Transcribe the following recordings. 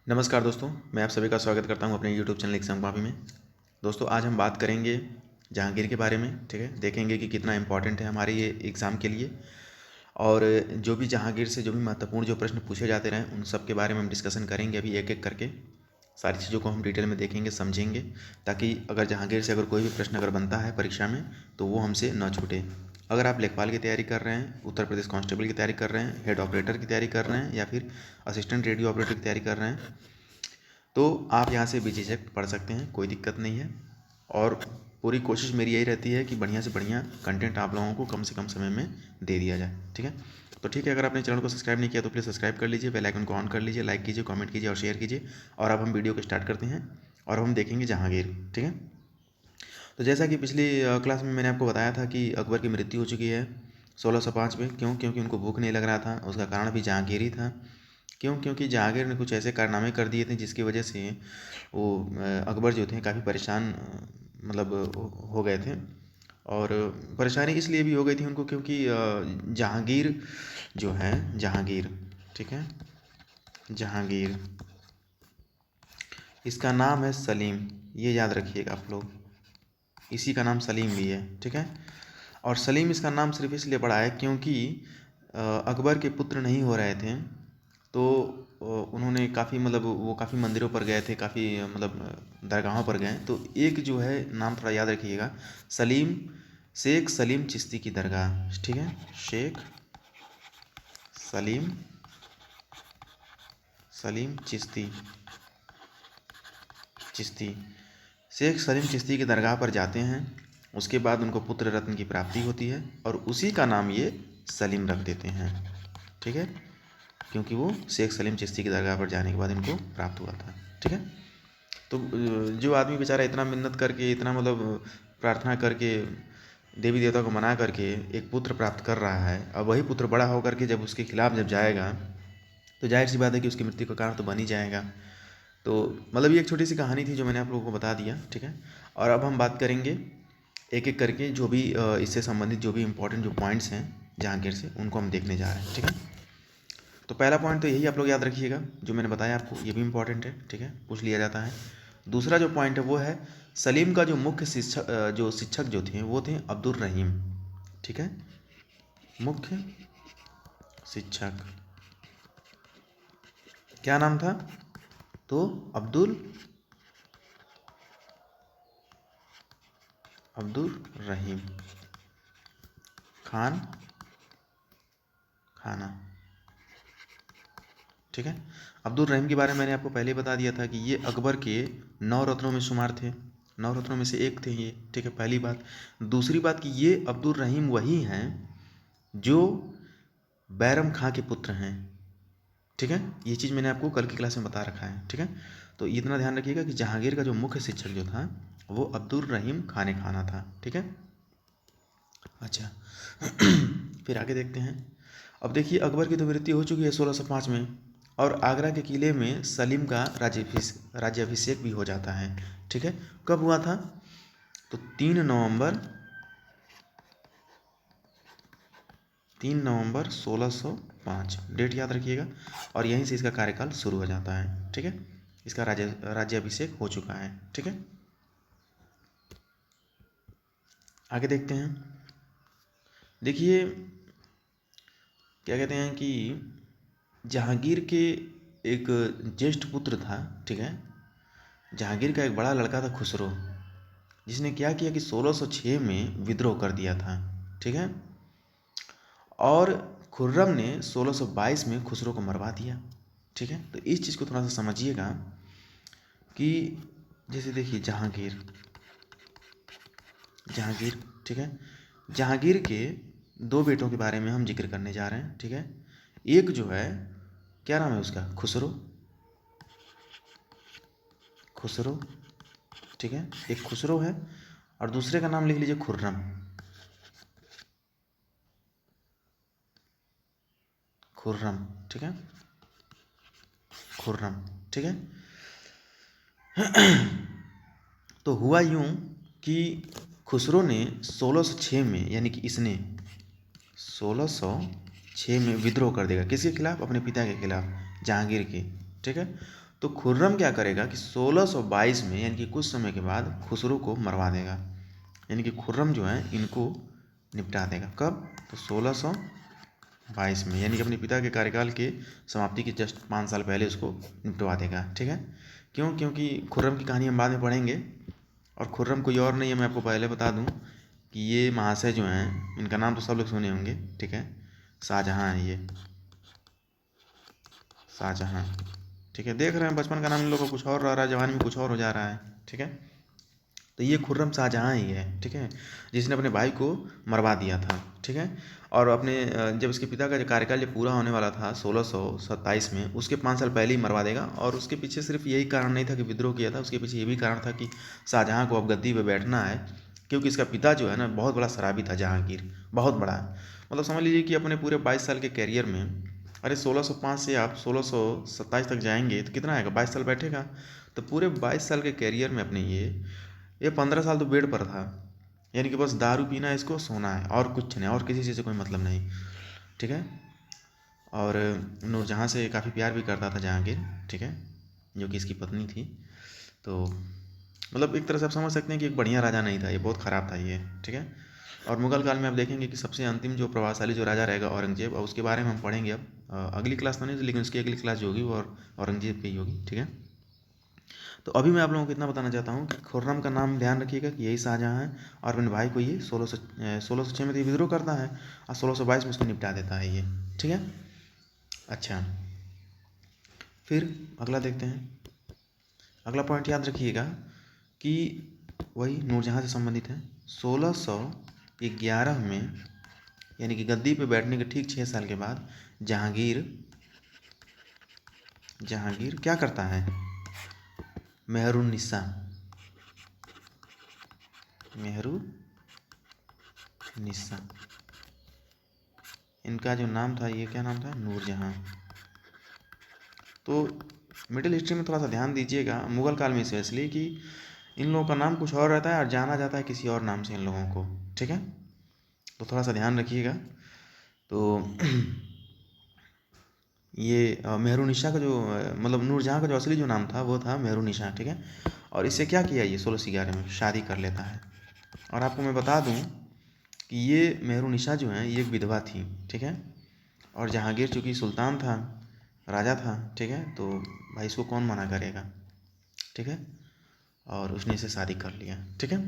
नमस्कार दोस्तों, मैं आप सभी का स्वागत करता हूं अपने YouTube चैनल एग्जाम कॉपी में। दोस्तों आज हम बात करेंगे जहांगीर के बारे में। ठीक है, देखेंगे कि कितना इम्पोर्टेंट है हमारे ये एग्ज़ाम के लिए, और जो भी जहांगीर से जो भी महत्वपूर्ण जो प्रश्न पूछे जाते रहे उन सब के बारे में हम डिस्कशन करेंगे। अभी एक एक करके सारी चीज़ों को हम डिटेल में देखेंगे, समझेंगे, ताकि अगर जहांगीर से अगर कोई भी प्रश्न अगर बनता है परीक्षा में तो वो हमसे न छूटे। अगर आप लेखपाल की तैयारी कर रहे हैं, उत्तर प्रदेश कांस्टेबल की तैयारी कर रहे हैं, हेड ऑपरेटर की तैयारी कर रहे हैं, या फिर असिस्टेंट रेडियो ऑपरेटर की तैयारी कर रहे हैं, तो आप यहाँ से बेझिझक पढ़ सकते हैं, कोई दिक्कत नहीं है। और पूरी कोशिश मेरी यही रहती है कि बढ़िया से बढ़िया कंटेंट आप लोगों को कम से कम समय में दे दिया जाए। ठीक है, तो ठीक है, अगर आपने चैनल को सब्सक्राइब नहीं किया तो प्लीज़ सब्सक्राइब कर लीजिए, बेल आइकन को ऑन कर लीजिए, लाइक कीजिए, कमेंट कीजिए और शेयर कीजिए। और अब हम वीडियो को स्टार्ट करते हैं और हम देखेंगे जहांगीर। ठीक है, तो जैसा कि पिछली क्लास में मैंने आपको बताया था कि अकबर की मृत्यु हो चुकी है 1605 में। क्यों? क्योंकि उनको भूख नहीं लग रहा था। उसका कारण भी जहांगीर ही था। क्यों? क्योंकि जहांगीर ने कुछ ऐसे कारनामे कर दिए थे जिसकी वजह से वो अकबर जो थे काफ़ी परेशान मतलब हो गए थे। और परेशानी इसलिए भी हो गई थी उनको क्योंकि जहांगीर जो है, जहांगीर, ठीक है, जहांगीर, इसका नाम है सलीम। ये याद रखिएगा आप लोग, इसी का नाम सलीम भी है। ठीक है, और सलीम इसका नाम सिर्फ इसलिए पड़ा है क्योंकि अकबर के पुत्र नहीं हो रहे थे, तो उन्होंने काफ़ी मतलब वो काफ़ी मंदिरों पर गए थे, काफ़ी मतलब दरगाहों पर गए। तो एक जो है नाम थोड़ा याद रखिएगा, सलीम, शेख सलीम चिश्ती की दरगाह। ठीक है, शेख सलीम, सलीम चिश्ती, चिश्ती, शेख सलीम चिश्ती की दरगाह पर जाते हैं। उसके बाद उनको पुत्र रत्न की प्राप्ति होती है और उसी का नाम ये सलीम रख देते हैं। ठीक है, क्योंकि वो शेख सलीम चिश्ती की दरगाह पर जाने के बाद इनको प्राप्त हुआ था। ठीक है, तो जो आदमी बेचारा इतना मिन्नत करके, इतना मतलब प्रार्थना करके, देवी देवता को मना करके एक पुत्र प्राप्त कर रहा है, अब वही पुत्र बड़ा होकर के जब उसके खिलाफ जब जाएगा तो जाहिर सी बात है कि उसकी मृत्यु का कारण तो बन ही जाएगा। तो मतलब ये एक छोटी सी कहानी थी जो मैंने आप लोगों को बता दिया। ठीक है, और अब हम बात करेंगे एक एक करके जो भी इससे संबंधित जो भी इम्पोर्टेंट जो पॉइंट्स हैं जहांगीर से, उनको हम देखने जा रहे हैं। ठीक है, तो पहला पॉइंट तो यही आप लोग याद रखिएगा जो मैंने बताया आपको, ये भी इम्पोर्टेंट है। ठीक है, पूछ लिया जाता है। दूसरा जो पॉइंट है वो है सलीम का जो मुख्य शिक्षक जो थे वो थे अब्दुल रहीम। ठीक है, मुख्य शिक्षक क्या नाम था? तो अब्दुल अब्दुल रहीम खान खाना। ठीक है, अब्दुल रहीम के बारे में मैंने आपको पहले बता दिया था कि ये अकबर के 9 रत्नों में शुमार थे, 9 रत्नों में से एक थे ये। ठीक है, पहली बात। दूसरी बात कि ये अब्दुल रहीम वही हैं जो बैरम खां के पुत्र हैं। ठीक है, ये चीज़ मैंने आपको कल की क्लास में बता रखा है। ठीक है, तो इतना ध्यान रखिएगा कि जहांगीर का जो मुख्य शिक्षक जो था वो अब्दुल रहीम खान खाना था। ठीक है, अच्छा फिर आगे देखते हैं। अब देखिए, अकबर की तो मृत्यु हो चुकी है 1605 में, और आगरा के किले में सलीम का राज्याभिषेक भी हो जाता है। ठीक है, कब हुआ था? तो 3 नवंबर 1605, डेट याद रखिएगा, और यहीं से इसका कार्यकाल शुरू हो जाता है। ठीक है, इसका राज्याभिषेक हो चुका है। ठीक है, आगे देखते हैं। देखिए, क्या कहते हैं कि जहांगीर के एक ज्येष्ठ पुत्र था। ठीक है, जहांगीर का एक बड़ा लड़का था खुसरो, जिसने क्या किया कि 1606 में विद्रोह कर दिया था। ठीक है, और खुर्रम ने 1622 में खुसरो को मरवा दिया। ठीक है, तो इस चीज़ को थोड़ा सा समझिएगा कि जैसे देखिए जहांगीर, जहांगीर, ठीक है, जहांगीर के 2 बेटों के बारे में हम जिक्र करने जा रहे हैं। ठीक है, एक जो है, क्या नाम है उसका? खुसरो, खुसरो। ठीक है, एक खुसरो है और दूसरे का नाम लिख लीजिए खुर्रम, खुर्रम। ठीक है, खुर्रम। ठीक है, तो हुआ यूं कि खुसरो ने 1606 में, यानी कि इसने 1606 में विद्रोह कर देगा किसके खिलाफ? अपने पिता के खिलाफ, जहांगीर के। ठीक है, तो खुर्रम क्या करेगा कि 1622 में यानी कि कुछ समय के बाद खुसरो को मरवा देगा, यानी कि खुर्रम जो है इनको निपटा देगा। कब? तो 1622 में, यानी कि अपने पिता के कार्यकाल के समाप्ति के जस्ट 5 साल पहले उसको निपटवा देगा। ठीक है, क्यों? क्योंकि खुर्रम की कहानी हम बाद में पढ़ेंगे, और खुर्रम कोई और नहीं है, मैं आपको पहले बता दूं कि ये महाशय जो हैं, इनका नाम तो सब लोग सुने होंगे। ठीक है, शाहजहाँ है ये, शाहजहाँ। ठीक है, देख रहे हैं बचपन का नाम इन लोगों को कुछ और रह रहा है, जवानी में कुछ और हो जा रहा है। ठीक है, तो ये खुर्रम शाहजहाँ ही है। ठीक है, जिसने अपने भाई को मरवा दिया था। ठीक है, और अपने जब उसके पिता का जो कार्यकाल जब पूरा होने वाला था 1627 में, उसके 5 साल पहले ही मरवा देगा। और उसके पीछे सिर्फ यही कारण नहीं था कि विद्रोह किया था, उसके पीछे ये भी कारण था कि शाहजहाँ को अब गद्दी पर बैठना है, क्योंकि इसका पिता जो है ना बहुत बड़ा शराबी था, जहांगीर, बहुत बड़ा। मतलब समझ लीजिए कि अपने पूरे 22 साल के कैरियर में, अरे 1605 से आप 1627 तक जाएंगे तो कितना आएगा? 22 साल बैठेगा। तो पूरे 22 साल के कैरियर में अपने ये 15 साल तो बेड पर था, यानी कि बस दारू पीना है, इसको सोना है, और कुछ नहीं, और किसी चीज़ से कोई मतलब नहीं। ठीक है, और नूरजहाँ से काफ़ी प्यार भी करता था जहांगीर। ठीक है, जो कि इसकी पत्नी थी। तो मतलब एक तरह से आप समझ सकते हैं कि एक बढ़िया राजा नहीं था ये, बहुत ख़राब था ये। ठीक है, और मुगल काल में आप देखेंगे कि सबसे अंतिम जो प्रभावशाली जो राजा रहेगा औरंगजेब, और उसके बारे में हम पढ़ेंगे अब अगली क्लास तो नहीं, लेकिन उसकी अगली क्लास जो होगी वो औरंगजेब की होगी। ठीक है, तो अभी मैं आप लोगों को इतना बताना चाहता हूँ कि खुर्रम का नाम ध्यान रखिएगा कि यही शाहजहाँ है, और अपने भाई को ये 1606 में तो विद्रोह करता है, और 1622 में उसको निपटा देता है ये। ठीक है, अच्छा, फिर अगला देखते हैं। अगला पॉइंट याद रखिएगा कि वही नूरजहाँ से संबंधित है। 1611 में, यानी कि गद्दी पे बैठने के ठीक 6 साल के बाद जहांगीर क्या करता है? मेहरुन्निसा इनका जो नाम था, ये क्या नाम था? नूरजहाँ। तो मिडिल हिस्ट्री में थोड़ा सा ध्यान दीजिएगा, मुगल काल में स्पेशली, कि इन लोगों का नाम कुछ और रहता है और जाना जाता है किसी और नाम से इन लोगों को। ठीक है, तो थोड़ा सा ध्यान रखिएगा। तो ये मेहरुन्निसा का जो मतलब नूरजहाँ का जो असली जो नाम था वो था मेहरुन्निसा। ठीक है, और इससे क्या किया, ये 1611 में शादी कर लेता है। और आपको मैं बता दूं कि ये मेहरुन्निसा जो है ये एक विधवा थी। ठीक है, और जहांगीर चूँकि सुल्तान था, राजा था। ठीक है, तो भाई इसको कौन मना करेगा? ठीक है, और उसने इसे शादी कर लिया। ठीक है,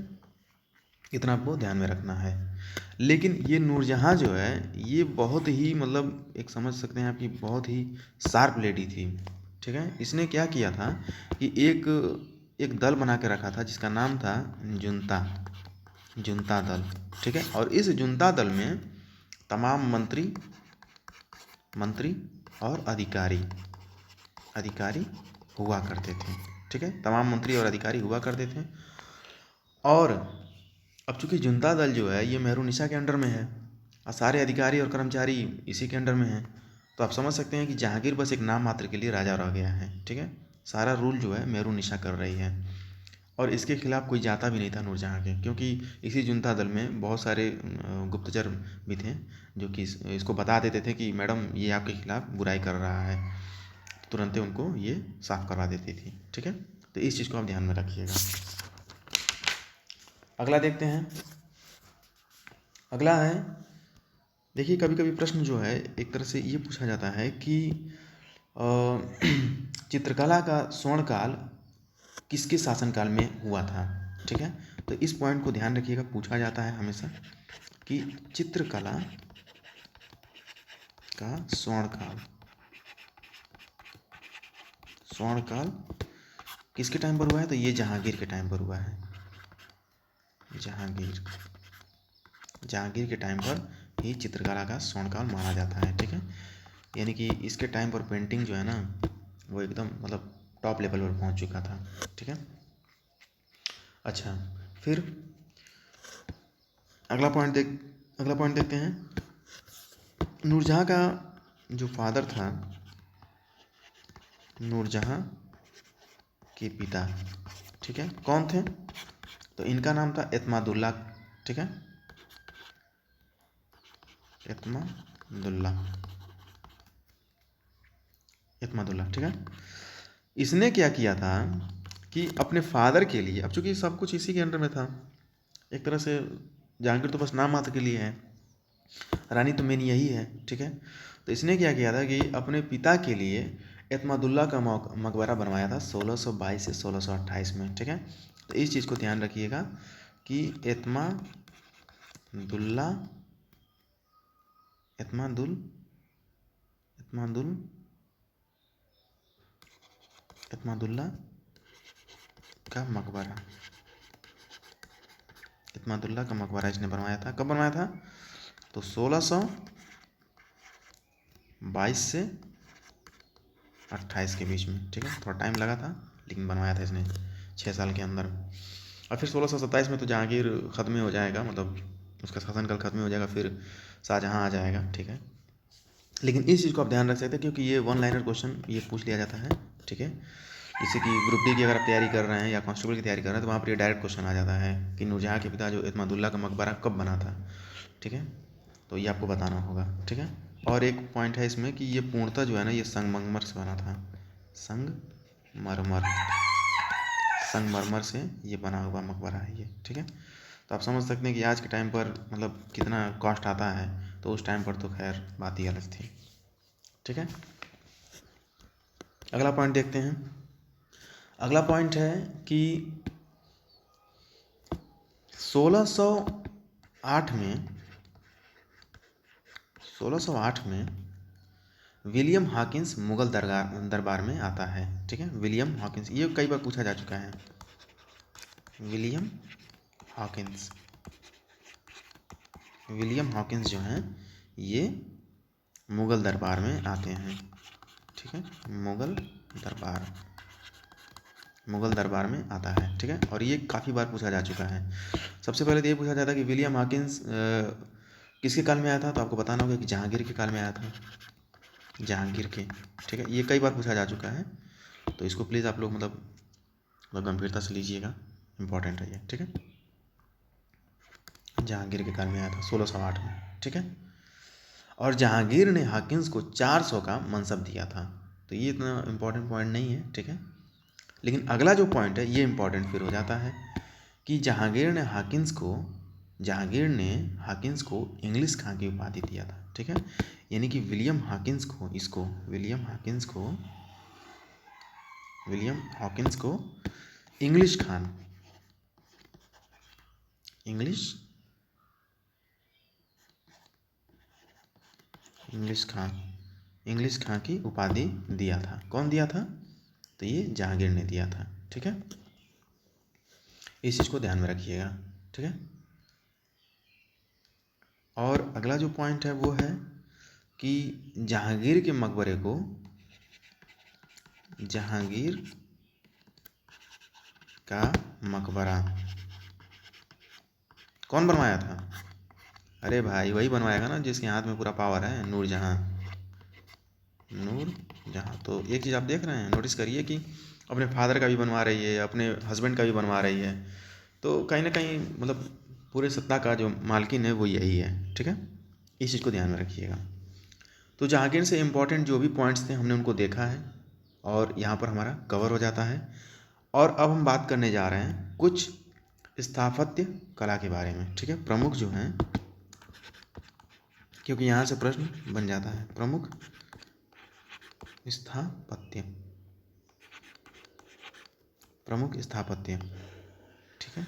इतना आपको ध्यान में रखना है। लेकिन ये नूरजहाँ जो है ये बहुत ही मतलब एक समझ सकते हैं आपकी बहुत ही शार्प लेडी थी। ठीक है, इसने क्या किया था कि एक दल बना के रखा था जिसका नाम था जुनता दल। ठीक है, और इस जुनता दल में तमाम मंत्री और अधिकारी हुआ करते थे। ठीक है, तमाम मंत्री और अधिकारी हुआ करते थे। और अब चूंकि जुनता दल जो है ये मेहरुन्निसा के अंडर में है, और सारे अधिकारी और कर्मचारी इसी के अंडर में हैं, तो आप समझ सकते हैं कि जहांगीर बस एक नाम मात्र के लिए राजा रह गया है। ठीक है, सारा रूल जो है मेहरुन्निसा कर रही है, और इसके खिलाफ कोई जाता भी नहीं था नूरजहाँ के, क्योंकि इसी जुनता दल में बहुत सारे गुप्तचर भी थे जो कि इसको बता देते थे कि मैडम ये आपके खिलाफ बुराई कर रहा है, तुरंत ही उनको ये साफ करवा देती थी। ठीक है, तो इस चीज़ को आप ध्यान में रखिएगा। अगला देखते हैं। अगला है, देखिए कभी कभी प्रश्न जो है एक तरह से ये पूछा जाता है कि चित्रकला का स्वर्णकाल किसके शासनकाल में हुआ था। ठीक है, तो इस पॉइंट को ध्यान रखिएगा, पूछा जाता है हमेशा कि चित्रकला का स्वर्णकाल किसके टाइम पर हुआ है? तो ये जहांगीर के टाइम पर हुआ है। जहांगीर के टाइम पर ही चित्रकला का स्वर्णकाल माना जाता है। ठीक है, यानी कि इसके टाइम पर पेंटिंग जो है ना वो एकदम मतलब टॉप लेवल पर पहुंच चुका था। ठीक है, अच्छा, फिर अगला पॉइंट देखते हैं। नूरजहाँ का जो फादर था, नूरजहाँ के पिता, ठीक है, कौन थे? तो इनका नाम था एतमादुल्ला। ठीक है, एतमादुल्ला। ठीक है, इसने क्या किया था कि अपने फादर के लिए, अब चूंकि सब कुछ इसी के अंडर में था एक तरह से, जहांगीर तो बस नाम मात्र के लिए है, रानी तो मेन यही है, ठीक है। तो इसने क्या किया था कि अपने पिता के लिए एतमादुल्ला का मकबरा बनवाया था 1622 से 1628 में, ठीक है। तो इस चीज़ को ध्यान रखिएगा कि एतमादुल्ला एतमादुल एतमादुल एतमादुल्ला का मकबरा, एतमादुल्ला का मकबरा इसने बनवाया था। कब बनवाया था? तो 1622 से 28 के बीच में, ठीक है। थोड़ा टाइम लगा था लेकिन बनवाया था इसने 6 साल के अंदर। और फिर 1627 में तो जहांगीर ख़त्म हो जाएगा, मतलब उसका शासनकाल ख़त्म हो जाएगा, फिर शाहजहाँ आ जाएगा, ठीक है। लेकिन इस चीज़ को आप ध्यान रख सकते हैं क्योंकि ये वन लाइनर क्वेश्चन ये पूछ लिया जाता है, ठीक है। जैसे कि ग्रुप डी की अगर आप तैयारी कर रहे हैं या कांस्टेबल की तैयारी कर रहे हैं तो वहाँ पर ये डायरेक्ट क्वेश्चन आ जाता है कि नूरजहाँ के पिता जो एतमादुल्ला का मकबरा कब बना था, ठीक है। तो ये आपको बताना होगा, ठीक है। और एक पॉइंट है इसमें कि ये पूर्णतः जो है ना ये संगमरमर से बना था, संगमरमर से ये बना हुआ मकबरा है ये, ठीक है। तो आप समझ सकते हैं कि आज के टाइम पर मतलब कितना कॉस्ट आता है, तो उस टाइम पर तो खैर बात ही अलग थी, ठीक है। अगला पॉइंट देखते हैं। अगला पॉइंट है कि 1608 में विलियम हॉकिंस मुगल दरबार में आता है, ठीक है। विलियम हॉकिंस ये कई बार पूछा जा चुका है। विलियम हॉकिंस जो हैं ये मुगल दरबार में आते हैं, ठीक है। मुगल दरबार में आता है, ठीक है। और ये काफ़ी बार पूछा जा चुका है। सबसे पहले तो ये पूछा जाता है कि विलियम हॉकिंस किसके काल में आया था, तो आपको बताना होगा कि जहांगीर के काल में आया था, जहांगीर के, ठीक है। ये कई बार पूछा जा चुका है, तो इसको प्लीज़ आप लोग मतलब गंभीरता से लीजिएगा, इम्पॉर्टेंट है ये, ठीक है। जहांगीर के काल में आया था 1608 में, ठीक है। और जहांगीर ने हॉकिंस को 400 का मनसब दिया था। तो ये इतना इम्पोर्टेंट पॉइंट नहीं है, ठीक है। लेकिन अगला जो पॉइंट है ये इम्पोर्टेंट फिर हो जाता है कि जहांगीर ने हॉकिंस को इंग्लिश खां की उपाधि दिया था, ठीक है। यानी कि विलियम हॉकिंस को इंग्लिश खां की उपाधि दिया था। कौन दिया था? तो ये जहांगीर ने दिया था, ठीक है। इस चीज़ को ध्यान में रखिएगा, ठीक है। और अगला जो पॉइंट है वो है कि जहांगीर के मकबरे को जहांगीर का मकबरा कौन बनवाया था? अरे भाई वही बनवाएगा ना जिसके हाथ में पूरा पावर है, नूरजहाँ। तो एक चीज़ आप देख रहे हैं, नोटिस करिए कि अपने फादर का भी बनवा रही है, अपने हस्बैंड का भी बनवा रही है, तो कहीं ना कहीं मतलब पूरे सत्ता का जो मालकिन है वो यही है, ठीक है। इस चीज़ को ध्यान में रखिएगा। तो जहांगीर से इम्पोर्टेंट जो भी पॉइंट्स थे हमने उनको देखा है और यहाँ पर हमारा कवर हो जाता है। और अब हम बात करने जा रहे हैं कुछ स्थापत्य कला के बारे में, ठीक है। प्रमुख जो हैं, क्योंकि यहाँ से प्रश्न बन जाता है, प्रमुख स्थापत्य, ठीक है।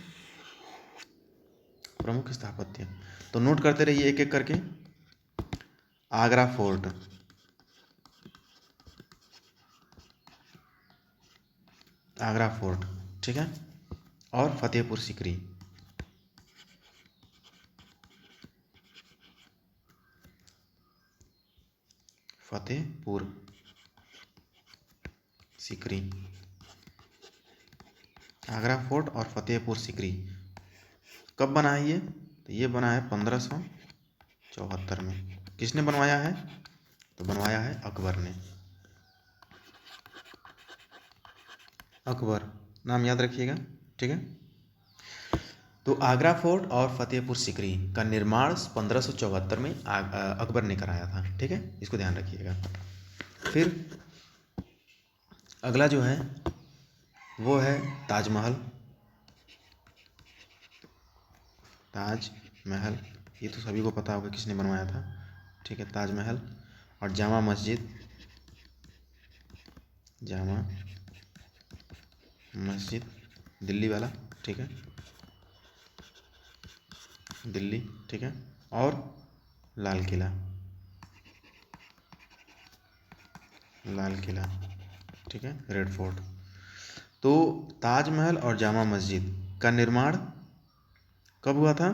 प्रमुख स्थापत्य तो नोट करते रहिए एक एक करके। आगरा फोर्ट, ठीक है। और फतेहपुर सीकरी, आगरा फोर्ट और फतेहपुर सीकरी कब बना है ये? तो ये बना है 1574 में। किसने बनवाया है? तो बनवाया है अकबर ने। अकबर नाम याद रखिएगा, ठीक है। तो आगरा फोर्ट और फतेहपुर सीकरी का निर्माण 1574 में अकबर ने कराया था, ठीक है। इसको ध्यान रखिएगा। फिर अगला जो है वो है ताजमहल। ताजमहल ये तो सभी को पता होगा किसने बनवाया था, ठीक है, ताजमहल। और जामा मस्जिद, जामा मस्जिद दिल्ली वाला, ठीक है, दिल्ली, ठीक है। और लाल किला, लाल किला, ठीक है, रेड फोर्ट। तो ताजमहल और जामा मस्जिद का निर्माण कब हुआ था?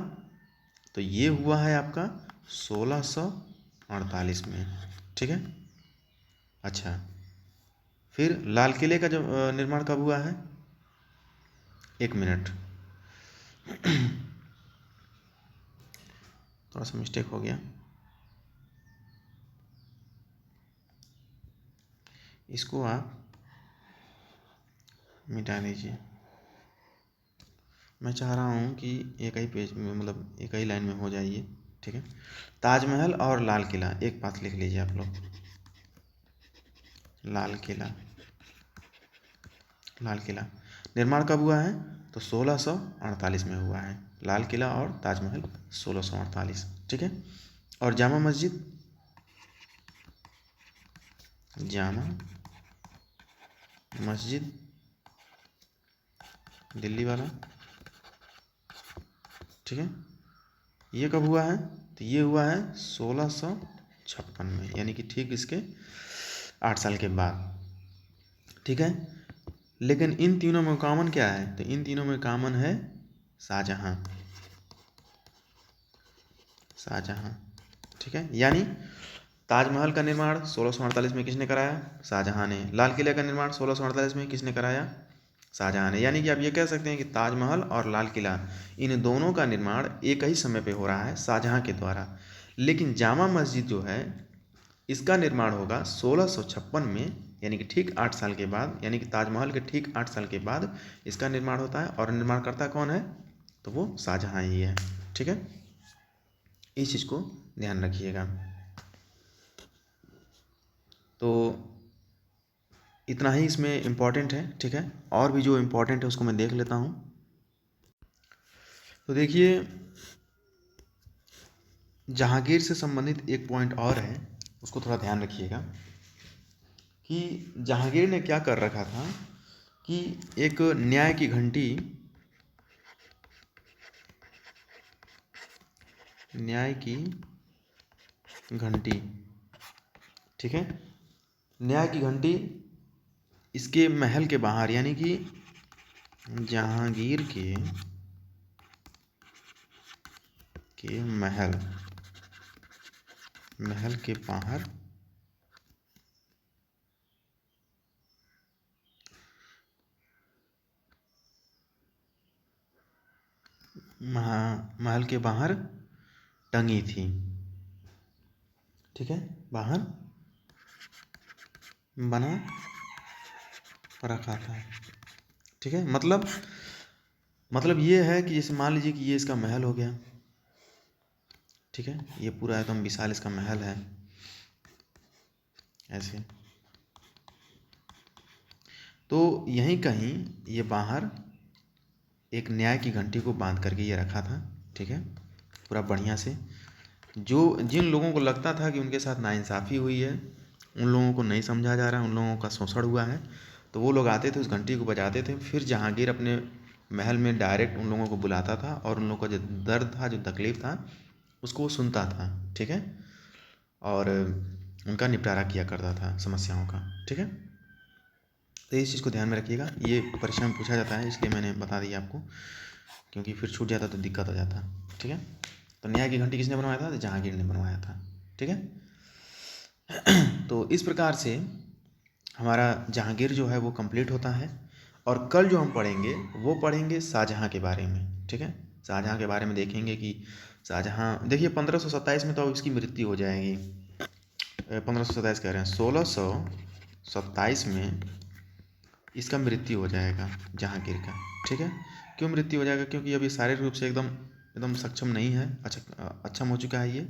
तो ये हुआ है आपका 1648 में, ठीक है। अच्छा, फिर लाल किले का जब निर्माण कब हुआ है? एक मिनट, थोड़ा सा मिस्टेक हो गया, इसको आप मिटा दीजिए। मैं चाह रहा हूँ कि एक ही पेज में, मतलब एक ही लाइन में हो जाए ये, ठीक है। ताजमहल और लाल किला, एक बात लिख लीजिए आप लोग, लाल किला, लाल किला निर्माण कब हुआ है? तो 1648 में हुआ है, लाल किला और ताजमहल 1648, ठीक है। और जामा मस्जिद, जामा मस्जिद दिल्ली वाला, ठीक है, ये कब हुआ है? तो ये हुआ है 1656 में, यानी कि ठीक इसके 8 साल के बाद, ठीक है। लेकिन इन तीनों में कॉमन क्या है? तो इन तीनों में कॉमन है शाहजहां, शाहजहां, ठीक है। यानी ताजमहल का निर्माण 1648 में किसने कराया? शाहजहां ने। लाल किले का निर्माण 1648 में किसने कराया? शाहजहां ने। यानी कि आप ये कह सकते हैं कि ताजमहल और लाल किला, इन दोनों का निर्माण एक ही समय पे हो रहा है शाहजहां के द्वारा। लेकिन जामा मस्जिद जो है, इसका निर्माण होगा 1656 में, यानी कि ठीक 8 साल के बाद, यानी कि ताजमहल के ठीक 8 साल के बाद इसका निर्माण होता है। और निर्माणकर्ता कौन है? तो वो शाहजहां ही है, ठीक है। इस चीज़ को ध्यान रखिएगा। तो इतना ही इसमें इम्पॉर्टेंट है, ठीक है। और भी जो इम्पोर्टेंट है उसको मैं देख लेता हूँ। तो देखिए, जहांगीर से संबंधित एक पॉइंट और है, उसको थोड़ा ध्यान रखिएगा कि जहांगीर ने क्या कर रखा था कि एक न्याय की घंटी, न्याय की घंटी, ठीक है, न्याय की घंटी इसके महल के बाहर, यानी कि जहांगीर के महल, महल के बाहर महल के बाहर टंगी थी, ठीक है, बाहर बना रखा था, ठीक है। मतलब ये है कि जैसे मान लीजिए कि ये इसका महल हो गया, ठीक है, ये पूरा एकदम विशाल इसका महल है ऐसे। तो यहीं कहीं ये बाहर एक न्याय की घंटी को बांध करके ये रखा था, ठीक है, पूरा बढ़िया से। जो जिन लोगों को लगता था कि उनके साथ नाइंसाफ़ी हुई है, उन लोगों को नहीं समझा जा रहा है, उन लोगों का शोषण हुआ है, तो वो लोग आते थे, उस घंटी को बजाते थे। फिर जहांगीर अपने महल में डायरेक्ट उन लोगों को बुलाता था और उन लोगों का जो दर्द था, जो तकलीफ़ था, उसको वो सुनता था, ठीक है, और उनका निपटारा किया करता था समस्याओं का, ठीक है। तो इस चीज़ को ध्यान में रखिएगा, ये परीक्षा में पूछा जाता है, इसलिए मैंने बता दिया आपको, क्योंकि फिर छूट जाता तो दिक्कत हो जाता, ठीक है। तो न्याय की घंटी किसने बनवाया था? तो जहांगीर ने बनवाया था, ठीक है। तो इस प्रकार से हमारा जहांगीर जो है वो कंप्लीट होता है। और कल जो हम पढ़ेंगे वो पढ़ेंगे शाहजहाँ के बारे में, ठीक है। शाहजहाँ के बारे में देखेंगे कि शाहजहाँ, देखिए 1527 में तो अब इसकी मृत्यु हो जाएगी, 1527 कह रहे हैं, 1627 में इसका मृत्यु हो जाएगा जहांगीर का, ठीक है। क्यों मृत्यु हो जाएगा? क्योंकि अभी शारीरिक रूप से एकदम एकदम सक्षम नहीं है, अक्षम हो चुका है ये।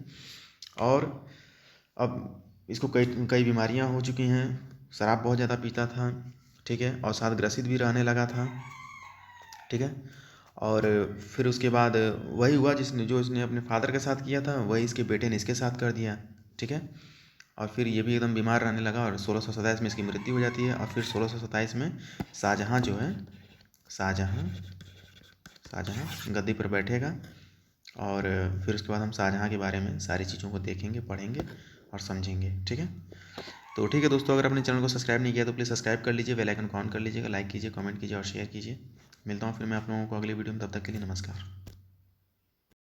और अब इसको कई कई बीमारियां हो चुकी हैं, शराब बहुत ज़्यादा पीता था, ठीक है, और साथ ग्रसित भी रहने लगा था, ठीक है। और फिर उसके बाद वही हुआ जिसने जो इसने अपने फादर के साथ किया था वही इसके बेटे ने इसके साथ कर दिया, ठीक है। और फिर ये भी एकदम बीमार रहने लगा और 1627 में इसकी मृत्यु हो जाती है। और फिर 1627 में शाहजहाँ जो है शाहजहाँ शाहजहाँ गद्दी पर बैठेगा। और फिर उसके बाद हम शाहजहाँ के बारे में सारी चीज़ों को देखेंगे, पढ़ेंगे और समझेंगे, ठीक है। तो ठीक है दोस्तों, अगर अपने चैनल को सब्सक्राइब नहीं किया तो प्लीज़ सब्सक्राइब कर लीजिए, बेल आइकन को ऑन कर लीजिएगा, लाइक कीजिए, कमेंट कीजिए और शेयर कीजिए। मिलता हूँ फिर मैं आप लोगों को अगली वीडियो में, तब तक के लिए नमस्कार।